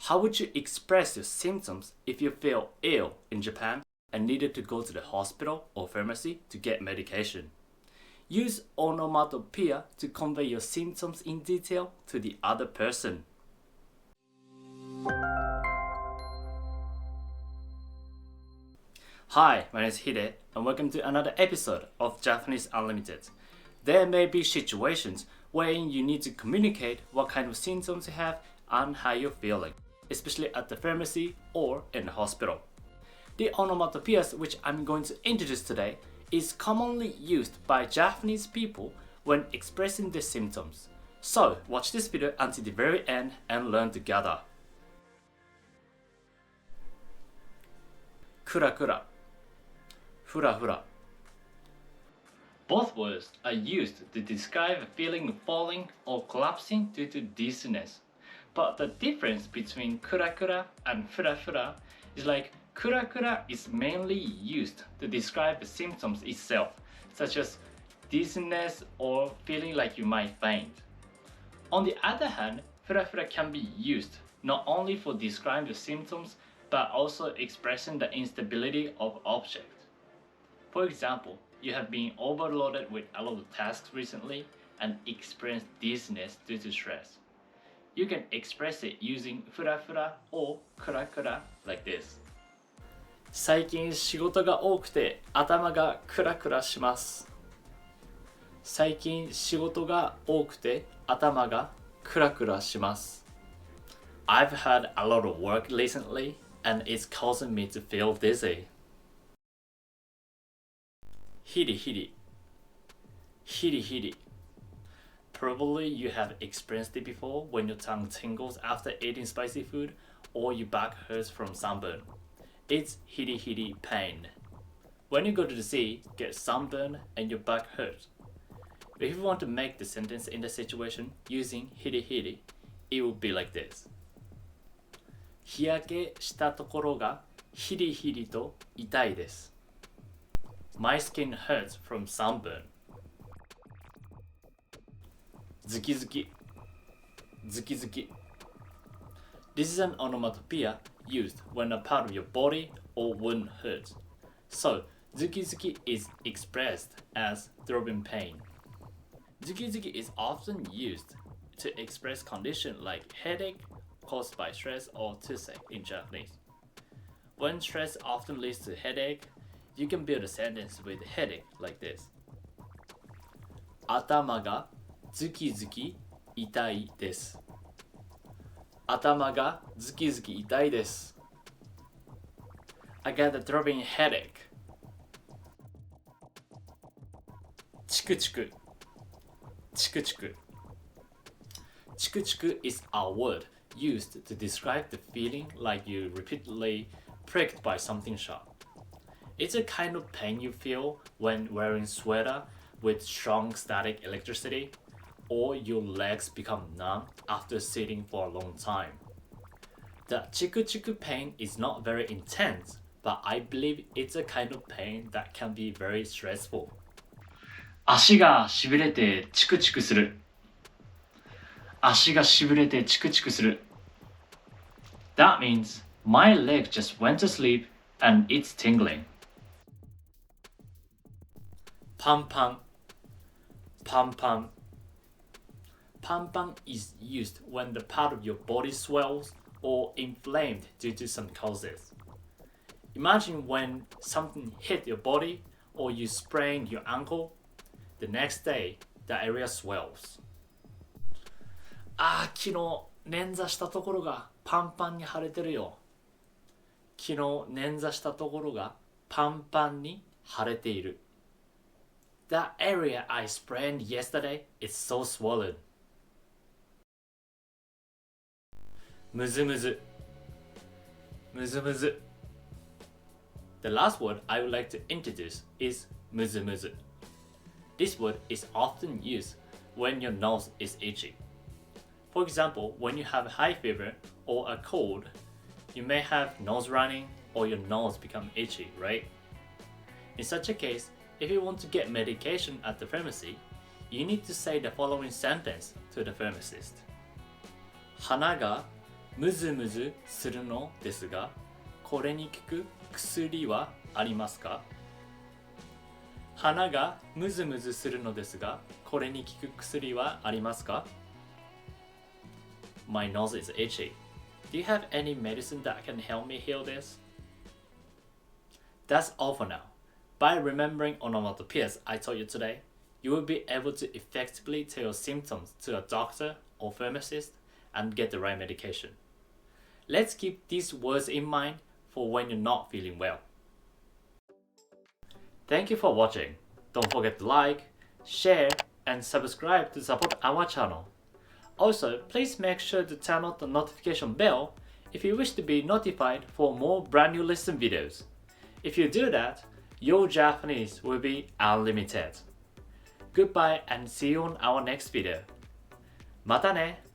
How would you express your symptoms if you feel ill in Japan and needed to go to the hospital or pharmacy to get medication? Use onomatope to convey your symptoms in detail to the other person. Hi, my name is Hide, and welcome to another episode of Japanese Unlimited. There may be situations wherein you need to communicate what kind of symptoms you have and how you're feeling, especially at the pharmacy or in the hospital. The onomatopoeias which I'm going to introduce today is commonly used by Japanese people when expressing their symptoms. So watch this video until the very end and learn together. Kurakura, Fura. Both words are used to describe a feeling of falling or collapsing due to dizziness. But the difference between Kurakura and Fura is like Kurakura is mainly used to describe the symptoms itself, such as dizziness or feeling like you might faint. On the other hand, Fura can be used not only for describing the symptoms but also expressing the instability of objects. For example, you have been overloaded with a lot of tasks recently and experienced dizziness due to stress. You can express it using Fura or Kurakura like this. 最近仕事が多くて頭がクラクラします。最近仕事が多くて頭がクラクラします。I've had a lot of work recently and it's causing me to feel dizzy. Hirihiri. Probably you have experienced it before when your tongue tingles after eating spicy food or your back hurts from sunburn. It's hirihiri pain. When you go to the sea, get sunburn and your back hurts. If you want to make the sentence in the situation using hirihiri, it will be like this. 日焼けしたところがヒリヒリと痛いです。My skin hurts from sunburn. Zukizuki. This is an onomatopoeia used when a part of your body or wound hurts. So, Zukizuki is expressed as throbbing pain. Zukizuki is often used to express conditions like headache caused by stress or toothache in Japanese. When stress often leads to headache, you can build a sentence with headache like this. 頭がズキズキ痛いです。頭がズキズキ痛いです。I got a throbbing headache. チクチク is a word used to describe the feeling like you repeatedly pricked by something sharp. It's a kind of pain you feel when wearing sweater with strong static electricity, or your legs become numb after sitting for a long time. The chikuchiku pain is not very intense, but I believe it's a kind of pain that can be very stressful. 足がしびれてチクチクする。足がしびれてチクチクする。That means my leg just went to sleep and it's tingling. Panpan. Panpan is used when the part of your body swells or inflamed due to some causes. Imagine when something hit your body or you sprained your ankle. The next day, the area swells. 昨日捻挫したところがパンパンに腫れてるよ。昨日捻挫したところがパンパンに腫れている。That area I sprained yesterday is so swollen. むずむず The last word I would like to introduce is Muzumuzu. This word is often used when your nose is itchy. For example, when you have a high fever or a cold, you may have nose running or your nose become itchy, right? In such a case, if you want to get medication at the pharmacy, you need to say the following sentence to the pharmacist. 鼻がムズムズするのですが、これに効く薬はありますか？鼻がムズムズするのですが、これに効く薬はありますか？ My nose is itchy. Do you have any medicine that can help me heal this? That's all for now. By remembering onomatopes I taught you today, you will be able to effectively tell your symptoms to a doctor or pharmacist and get the right medication. Let's keep these words in mind for when you're not feeling well. Thank you for watching. Don't forget to like, share, and subscribe to support our channel. Also, please make sure to turn on the notification bell if you wish to be notified for more brand new lesson videos. If you do that, your Japanese will be unlimited. Goodbye and see you on our next video. またね!